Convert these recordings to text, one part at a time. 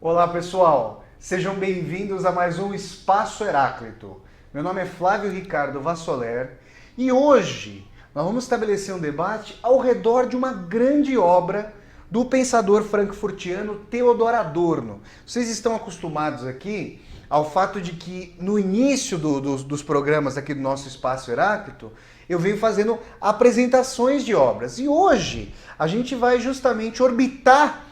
Olá pessoal, sejam bem-vindos a mais um Espaço Heráclito. Meu nome é Flávio Ricardo Vassoler e hoje nós vamos estabelecer um debate ao redor de uma grande obra do pensador frankfurtiano Theodor Adorno. Vocês estão acostumados aqui ao fato de que no início dos programas aqui do nosso Espaço Heráclito eu venho fazendo apresentações de obras e hoje a gente vai justamente orbitar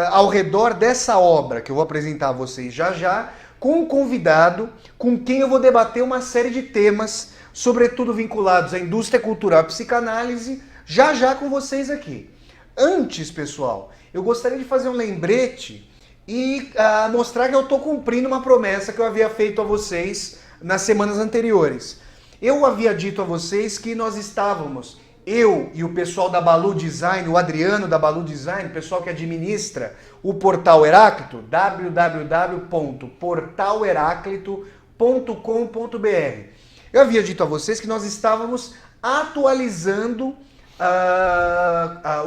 ao redor dessa obra que eu vou apresentar a vocês já já, com um convidado com quem eu vou debater uma série de temas, sobretudo vinculados à indústria cultural e psicanálise, já já com vocês aqui. Antes, pessoal, eu gostaria de fazer um lembrete e mostrar que eu estou cumprindo uma promessa que eu havia feito a vocês nas semanas anteriores. Eu havia dito a vocês que nós estávamos... Eu e o pessoal da Balu Design, o Adriano da Balu Design, o pessoal que administra o Portal Heráclito, www.portalheráclito.com.br. Eu havia dito a vocês que nós estávamos atualizando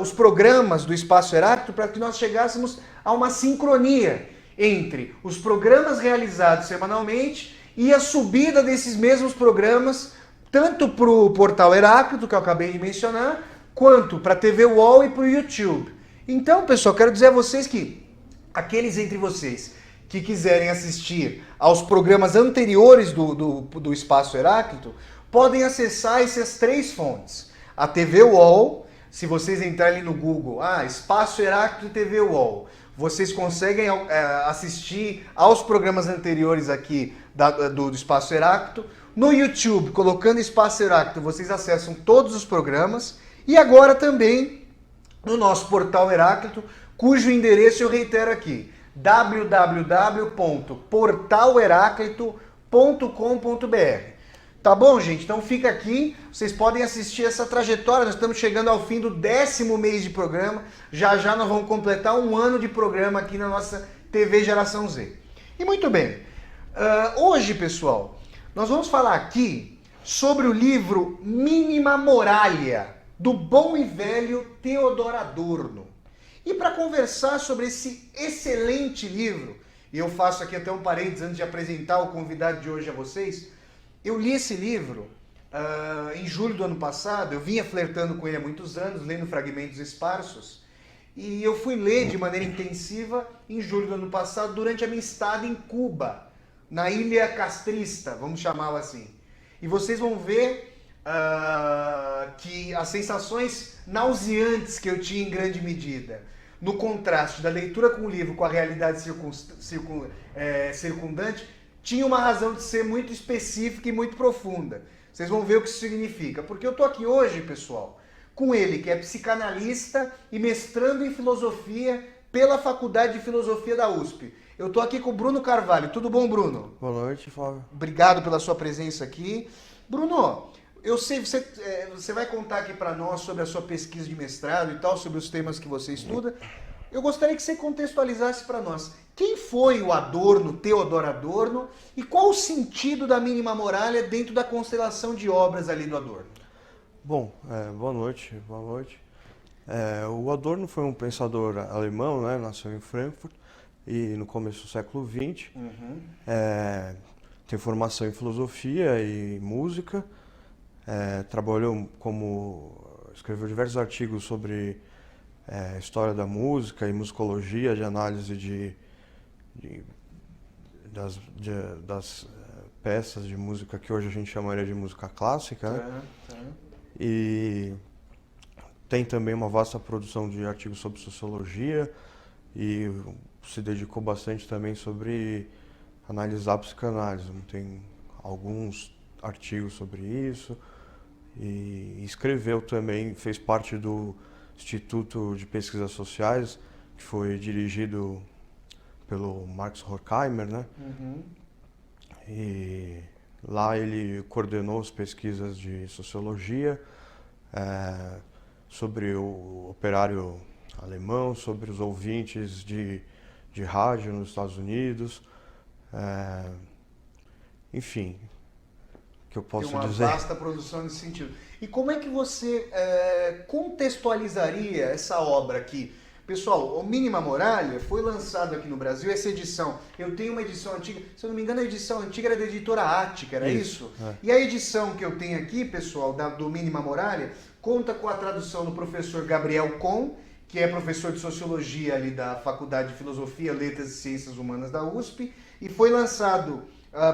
os programas do Espaço Heráclito para que nós chegássemos a uma sincronia entre os programas realizados semanalmente e a subida desses mesmos programas tanto para o Portal Heráclito, que eu acabei de mencionar, quanto para a TV UOL e para o YouTube. Então, pessoal, quero dizer a vocês que aqueles entre vocês que quiserem assistir aos programas anteriores do Espaço Heráclito, podem acessar essas três fontes. A TV UOL, se vocês entrarem no Google, Espaço Heráclito e TV UOL, vocês conseguem assistir aos programas anteriores aqui do Espaço Heráclito. No YouTube, colocando Espaço Heráclito, vocês acessam todos os programas. E agora também no nosso Portal Heráclito, cujo endereço eu reitero aqui, www.portalheráclito.com.br. Tá bom, gente? Então fica aqui, vocês podem assistir essa trajetória. Nós estamos chegando ao fim do 10º mês de programa. Já já nós vamos completar um ano de programa aqui na nossa TV Geração Z. E muito bem, hoje, pessoal, nós vamos falar aqui sobre o livro Mínima Moralia, do bom e velho Theodor Adorno. E para conversar sobre esse excelente livro, e eu faço aqui até um parênteses antes de apresentar o convidado de hoje a vocês, eu li esse livro em julho do ano passado, eu vinha flertando com ele há muitos anos, lendo fragmentos esparsos, e eu fui ler de maneira intensiva em julho do ano passado, durante a minha estada em Cuba, na Ilha Castrista, vamos chamá-la assim. E vocês vão ver que as sensações nauseantes que eu tinha em grande medida, no contraste da leitura com o livro com a realidade circundante, tinha uma razão de ser muito específica e muito profunda. Vocês vão ver o que isso significa. Porque eu estou aqui hoje, pessoal, com ele, que é psicanalista e mestrando em filosofia pela Faculdade de Filosofia da USP. Eu estou aqui com o Bruno Carvalho. Tudo bom, Bruno? Boa noite, Flávio. Obrigado pela sua presença aqui. Bruno, eu sei, você vai contar aqui para nós sobre a sua pesquisa de mestrado e tal, sobre os temas que você estuda. Eu gostaria que você contextualizasse para nós quem foi o Adorno, Theodor Adorno, e qual o sentido da Mínima Moralia dentro da constelação de obras ali do Adorno. Bom, boa noite. O Adorno foi um pensador alemão, né? Nasceu em Frankfurt e no começo do século XX. Tem formação em filosofia e música. Escreveu diversos artigos sobre história da música e musicologia, de análise das peças de música que hoje a gente chamaria de música clássica, né? E tem também uma vasta produção de artigos sobre sociologia e se dedicou bastante também sobre analisar a psicanálise. Tem alguns artigos sobre isso e escreveu também, fez parte do Instituto de Pesquisas Sociais, que foi dirigido pelo Marx Horkheimer, né? E lá ele coordenou as pesquisas de sociologia sobre o operário alemão, sobre os ouvintes de rádio nos Estados Unidos, enfim, que eu posso dizer. Tem uma vasta produção nesse sentido. E como é que você contextualizaria essa obra aqui Pessoal, o Mínima Moralia foi lançado aqui no Brasil, essa edição. Eu tenho uma edição antiga, se eu não me engano, a edição antiga era da editora Ática, era isso? É. E a edição que eu tenho aqui, pessoal, do Mínima Moralia, conta com a tradução do professor Gabriel Con, que é professor de Sociologia ali da Faculdade de Filosofia, Letras e Ciências Humanas da USP, e foi lançado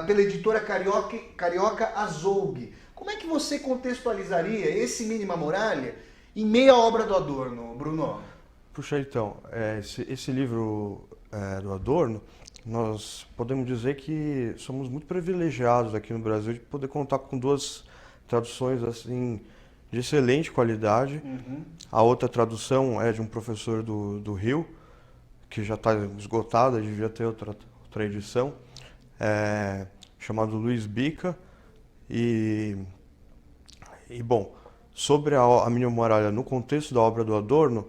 pela editora Carioca Azougue. Como é que você contextualizaria esse Mínima Moralia em meio à obra do Adorno, Bruno? Puxa, então, esse livro do Adorno, nós podemos dizer que somos muito privilegiados aqui no Brasil de poder contar com duas traduções assim de excelente qualidade. A outra tradução é de um professor do Rio, que já está esgotada, devia ter outra edição, chamado Luiz Bica. E bom, sobre a Mínima Moralia no contexto da obra do Adorno,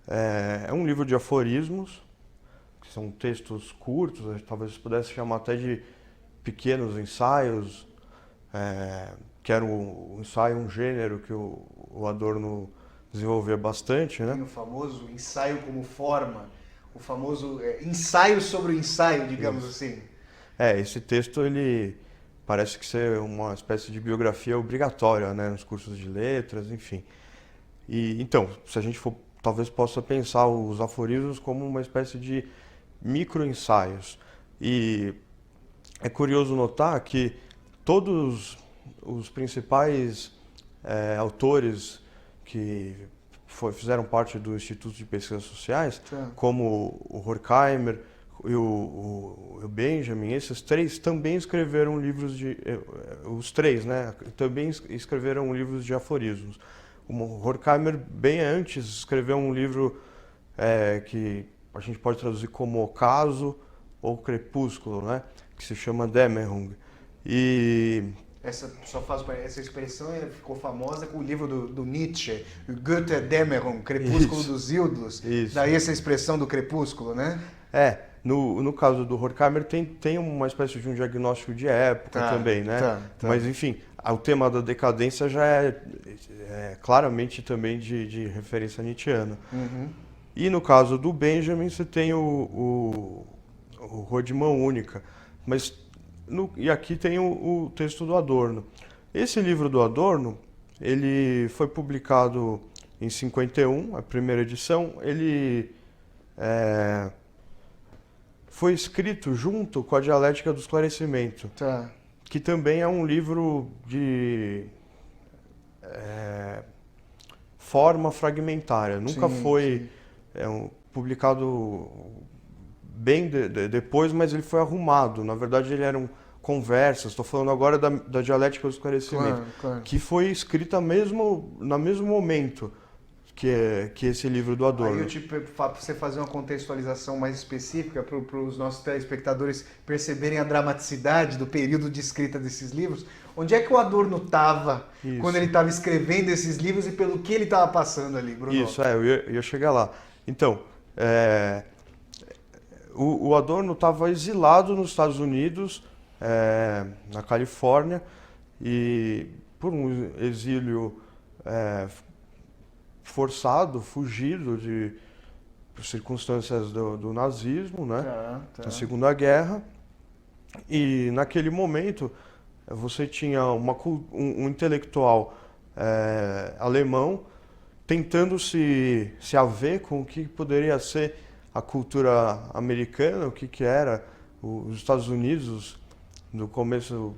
é um livro de aforismos, que são textos curtos, talvez pudesse chamar até de pequenos ensaios, que era um ensaio, um gênero que o Adorno desenvolvia bastante, né? Tem o famoso ensaio como forma, o famoso ensaio sobre o ensaio, digamos assim. Esse texto, ele parece que ser uma espécie de biografia obrigatória, né, nos cursos de letras, enfim. E então, se a gente for, talvez possa pensar os aforismos como uma espécie de micro-ensaios. E é curioso notar que todos os principais autores que fizeram parte do Instituto de Pesquisas Sociais, como o Horkheimer e o Benjamin, esses três também escreveram livros os três, né? Também escreveram livros de aforismos. O Horkheimer, bem antes, escreveu um livro que a gente pode traduzir como Ocaso ou Crepúsculo, né? Que se chama Dämmerung. E essa expressão ficou famosa com o livro do Nietzsche, o Goethe Dämmerung, Crepúsculo dos Ídolos. Daí essa expressão do crepúsculo, né? No caso do Horkheimer tem uma espécie de um diagnóstico de época também, né? Mas enfim, o tema da decadência já é claramente também de referência nietzschiana. E no caso do Benjamin, você tem o Rua de Mão Única. E aqui tem o texto do Adorno. Esse livro do Adorno, ele foi publicado em 51, a primeira edição. Ele foi escrito junto com a Dialética do Esclarecimento, que também é um livro de forma fragmentária. Nunca foi publicado bem depois, mas ele foi arrumado. Na verdade, ele eram conversas. Estou falando agora da Dialética do Esclarecimento, que foi escrita no mesmo momento que esse livro do Adorno. Aí para você fazer uma contextualização mais específica para os nossos telespectadores perceberem a dramaticidade do período de escrita desses livros, onde é que o Adorno estava quando ele estava escrevendo esses livros e pelo que ele estava passando ali, Bruno? Isso, eu ia chegar lá. Então, o Adorno estava exilado nos Estados Unidos, na Califórnia, e por um exílio forçado, fugido por circunstâncias do nazismo, né? Na Segunda Guerra. E naquele momento você tinha um intelectual alemão tentando se haver com o que poderia ser a cultura americana, o que era os Estados Unidos no começo,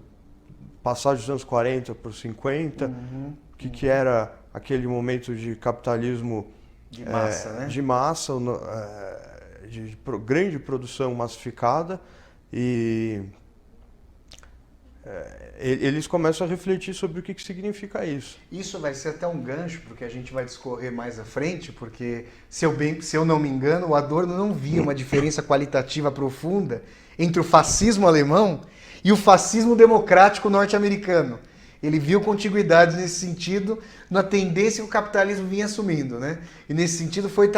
passagem dos anos 40 por 50, o que era aquele momento de capitalismo de massa, né? De massa, de grande produção massificada, e eles começam a refletir sobre o que significa isso. Isso vai ser até um gancho porque a gente vai discorrer mais à frente, porque se eu não me engano, o Adorno não via uma diferença qualitativa profunda entre o fascismo alemão e o fascismo democrático norte-americano. Ele viu contiguidades nesse sentido, na tendência que o capitalismo vinha assumindo, né? E nesse sentido foi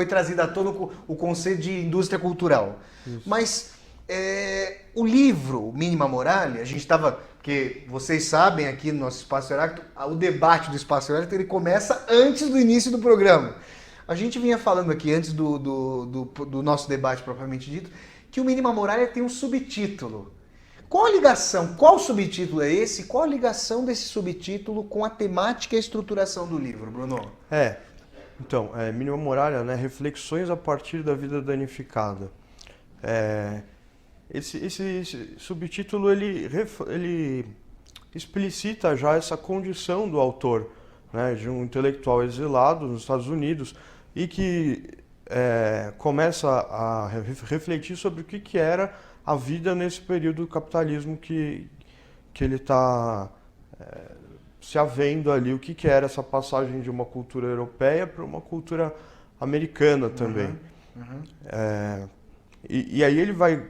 trazido à tona o conceito de indústria cultural. Isso. Mas o livro Mínima Moralia, a gente estava... Porque vocês sabem aqui no nosso Espaço Heráclito, o debate do Espaço Heráclito ele começa antes do início do programa. A gente vinha falando aqui, antes do nosso debate propriamente dito, que o Mínima Muralha tem um subtítulo. Qual a ligação, qual subtítulo é esse? Qual a ligação desse subtítulo com a temática e a estruturação do livro, Bruno? Então, Mínima Muralha, né, reflexões a partir da vida danificada. Esse subtítulo, ele explicita já essa condição do autor, né, de um intelectual exilado nos Estados Unidos e que começa a refletir sobre o que era a vida nesse período do capitalismo que ele está se havendo ali, o que era essa passagem de uma cultura europeia para uma cultura americana também. E aí ele vai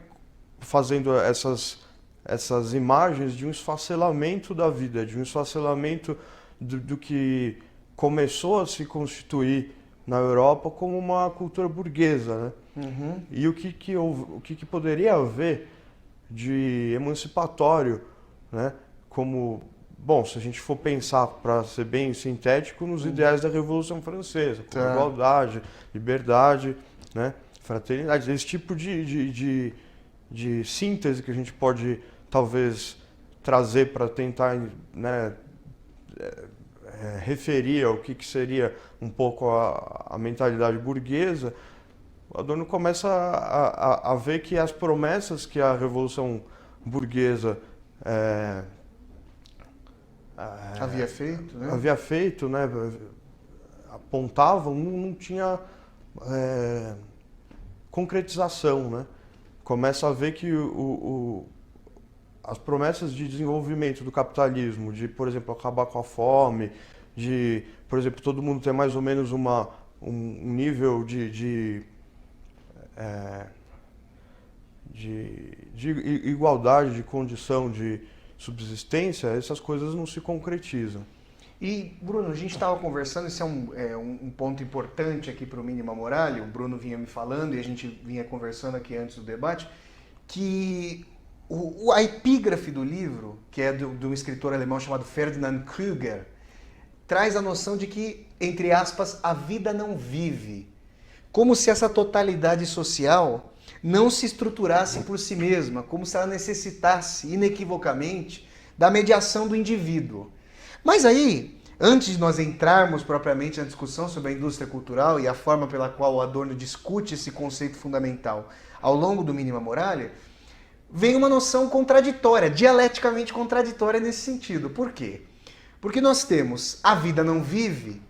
fazendo essas imagens de um esfacelamento da vida, de um esfacelamento do que começou a se constituir na Europa como uma cultura burguesa, né? E o que poderia haver de emancipatório, né? Como, bom, se a gente for pensar, para ser bem sintético, nos ideais da Revolução Francesa, como igualdade, liberdade, né? Fraternidade, esse tipo de síntese que a gente pode talvez trazer para tentar, né, referir ao que seria um pouco a mentalidade burguesa. O Adorno começa a ver que as promessas que a Revolução Burguesa havia feito, né, apontavam, não tinha concretização, né? Começa a ver que as promessas de desenvolvimento do capitalismo, de, por exemplo, acabar com a fome, de, por exemplo, todo mundo ter mais ou menos um nível de igualdade, de condição de subsistência, essas coisas não se concretizam. E, Bruno, a gente estava conversando, esse é um ponto importante aqui para o Mínima Muralha, o Bruno vinha me falando e a gente vinha conversando aqui antes do debate, que a epígrafe do livro, que é de um escritor alemão chamado Ferdinand Krüger, traz a noção de que, entre aspas, a vida não vive. Como se essa totalidade social não se estruturasse por si mesma, como se ela necessitasse, inequivocamente, da mediação do indivíduo. Mas aí, antes de nós entrarmos propriamente na discussão sobre a indústria cultural e a forma pela qual o Adorno discute esse conceito fundamental ao longo do Mínima Muralha, vem uma noção contraditória, dialeticamente contraditória nesse sentido. Por quê? Porque nós temos a vida não vive,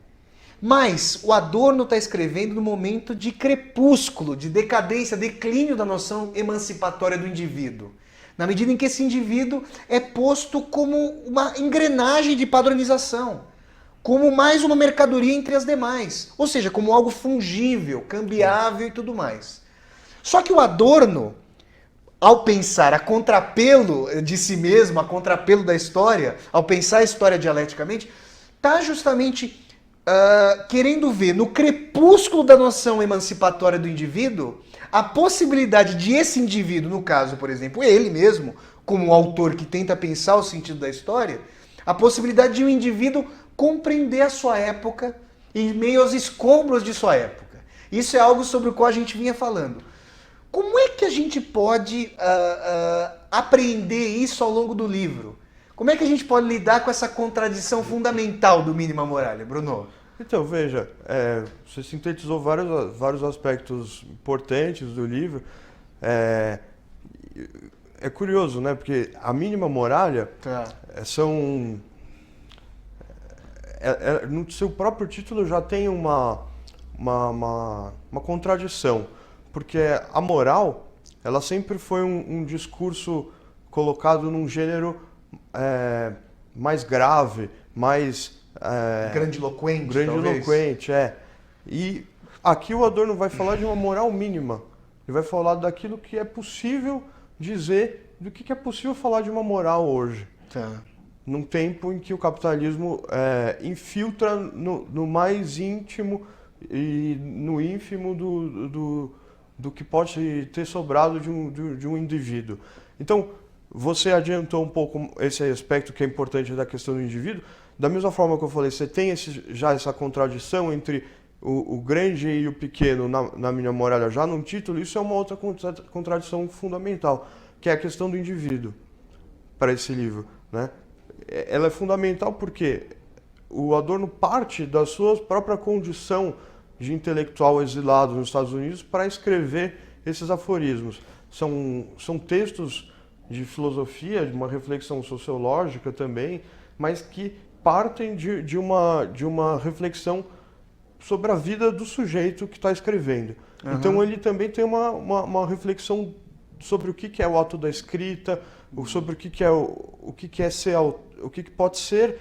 mas o Adorno está escrevendo no momento de crepúsculo, de decadência, declínio da noção emancipatória do indivíduo. Na medida em que esse indivíduo é posto como uma engrenagem de padronização, como mais uma mercadoria entre as demais, ou seja, como algo fungível, cambiável e tudo mais. Só que o Adorno, ao pensar a contrapelo de si mesmo, a contrapelo da história, ao pensar a história dialeticamente, está justamente querendo ver no crepúsculo da noção emancipatória do indivíduo a possibilidade de esse indivíduo, no caso, por exemplo, ele mesmo, como autor que tenta pensar o sentido da história, a possibilidade de um indivíduo compreender a sua época em meio aos escombros de sua época. Isso é algo sobre o qual a gente vinha falando. Como é que a gente pode apreender isso ao longo do livro? Como é que a gente pode lidar com essa contradição fundamental do Mínima Muralha, Bruno? Então, veja, você sintetizou vários aspectos importantes do livro. É curioso, né? Porque a Mínima Muralha no seu próprio título já tem uma contradição. Porque a moral, ela sempre foi um discurso colocado num gênero mais grave, mais... grandiloquente, E aqui o Adorno vai falar de uma moral mínima. Ele vai falar daquilo que é possível dizer, do que é possível falar de uma moral hoje. Num tempo em que o capitalismo infiltra no mais íntimo e no ínfimo do que pode ter sobrado de um indivíduo. Então, você adiantou um pouco esse aspecto que é importante da questão do indivíduo. Da mesma forma que eu falei, você tem já essa contradição entre o grande e o pequeno na minha muralha já no título, isso é uma outra contradição fundamental, que é a questão do indivíduo para esse livro, né? Ela é fundamental porque o Adorno parte da sua própria condição de intelectual exilado nos Estados Unidos para escrever esses aforismos. São textos de filosofia, de uma reflexão sociológica também, mas que partem de uma reflexão sobre a vida do sujeito que está escrevendo. Uhum. Então ele também tem uma reflexão sobre o que é o ato da escrita, sobre o que é ser, o que pode ser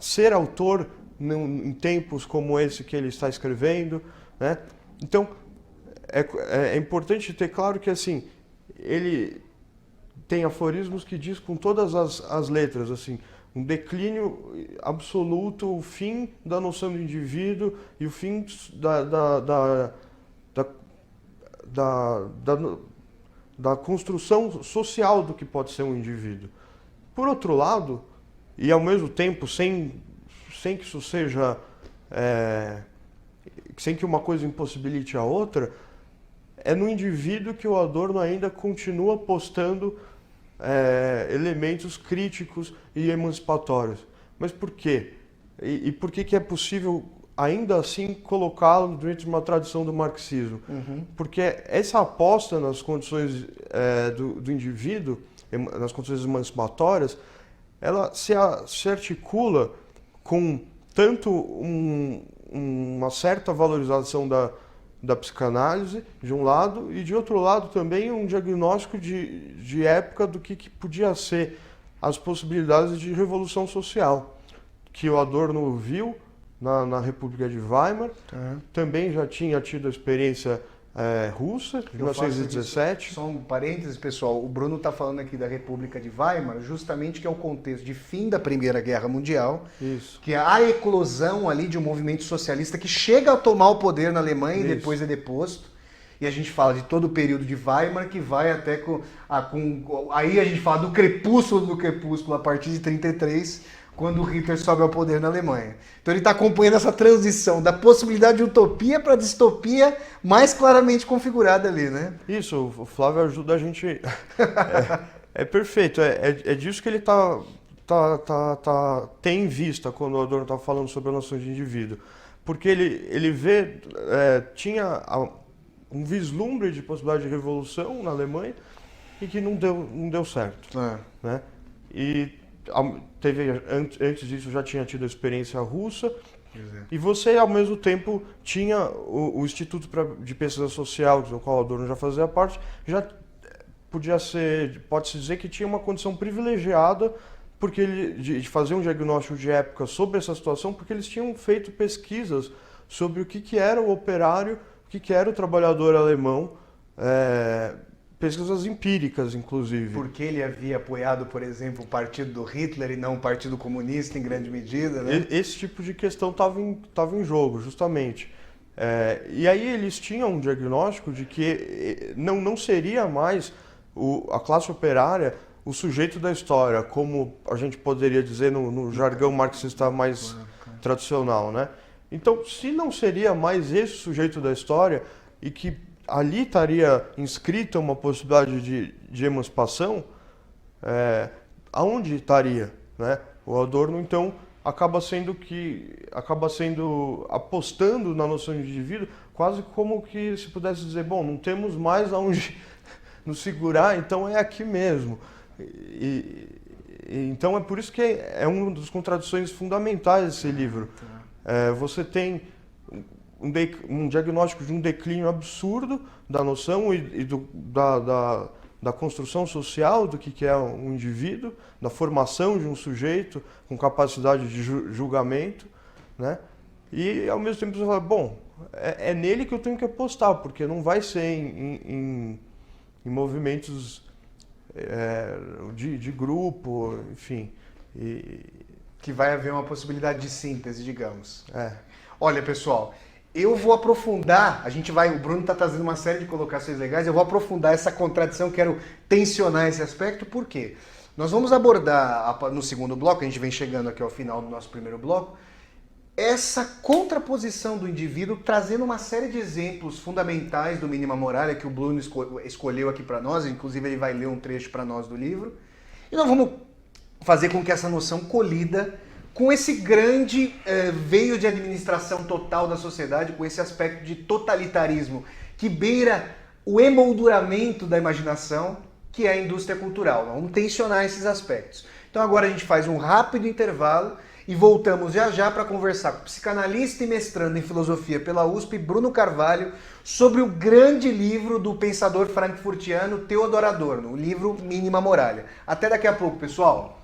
ser autor em tempos como esse que ele está escrevendo, né? Então é importante ter claro que assim ele tem aforismos que diz com todas as letras assim, um declínio absoluto, o fim da noção do indivíduo e o fim da construção social do que pode ser um indivíduo. Por outro lado, e ao mesmo tempo sem que isso seja sem que uma coisa impossibilite a outra, é no indivíduo que o Adorno ainda continua postando elementos críticos e emancipatórios. Mas por quê? E por que é possível ainda assim colocá-lo dentro de uma tradição do marxismo? Uhum. Porque essa aposta nas condições do indivíduo, nas condições emancipatórias, ela se articula com tanto uma certa valorização da psicanálise, de um lado, e de outro lado também um diagnóstico de época do que podia ser as possibilidades de revolução social, que o Adorno viu na República de Weimar, também já tinha tido a experiência russa, de 1917. Só um parênteses, pessoal, o Bruno está falando aqui da República de Weimar, justamente que é o contexto de fim da Primeira Guerra Mundial, isso, que é a eclosão ali de um movimento socialista que chega a tomar o poder na Alemanha e depois é deposto. E a gente fala de todo o período de Weimar, que vai até aí a gente fala do crepúsculo a partir de 1933, quando o Hitler sobe ao poder na Alemanha. Então ele está acompanhando essa transição da possibilidade de utopia para distopia mais claramente configurada ali, né? Isso, o Flávio ajuda a gente... é perfeito, é disso que ele tem em vista quando o Adorno está falando sobre a noção de indivíduo. Porque ele vê, tinha um vislumbre de possibilidade de revolução na Alemanha e que não deu certo. Né? E antes disso já tinha tido a experiência russa, e você ao mesmo tempo tinha o Instituto de Pesquisa Social, do qual o Adorno já fazia parte, já pode-se dizer que tinha uma condição privilegiada de fazer um diagnóstico de época sobre essa situação, porque eles tinham feito pesquisas sobre o que era o operário, o que era o trabalhador alemão, pesquisas empíricas, inclusive. Porque ele havia apoiado, por exemplo, o partido do Hitler e não o Partido Comunista, em grande medida, né? Esse tipo de questão estava em jogo, justamente. E aí eles tinham um diagnóstico de que não seria mais a classe operária o sujeito da história, como a gente poderia dizer no jargão marxista mais tradicional, né? Então, se não seria mais esse sujeito da história e que ali estaria inscrita uma possibilidade de emancipação, aonde estaria, né? O Adorno, então, acaba apostando na noção de indivíduo, quase como que se pudesse dizer, bom, não temos mais aonde nos segurar, então é aqui mesmo. Então é por isso que é uma das contradições fundamentais desse livro. Você tem um diagnóstico de um declínio absurdo da noção da construção social do que é um indivíduo, da formação de um sujeito com capacidade de julgamento, né? E ao mesmo tempo você fala, bom, é nele que eu tenho que apostar, porque não vai ser em movimentos de grupo, enfim. Que vai haver uma possibilidade de síntese, digamos. Olha, pessoal, eu vou aprofundar, o Bruno está trazendo uma série de colocações legais, eu vou aprofundar essa contradição, quero tensionar esse aspecto, por quê? Nós vamos abordar no segundo bloco, a gente vem chegando aqui ao final do nosso primeiro bloco, essa contraposição do indivíduo, trazendo uma série de exemplos fundamentais do Mínima Moralia que o Bruno escolheu aqui para nós, inclusive ele vai ler um trecho para nós do livro, e nós vamos fazer com que essa noção colida com esse grande veio de administração total da sociedade, com esse aspecto de totalitarismo que beira o emolduramento da imaginação, que é a indústria cultural. Vamos tensionar esses aspectos. Então agora a gente faz um rápido intervalo e voltamos já já para conversar com o psicanalista e mestrando em filosofia pela USP, Bruno Carvalho, sobre o grande livro do pensador frankfurtiano Theodor Adorno, o livro Mínima Moralia. Até daqui a pouco, pessoal!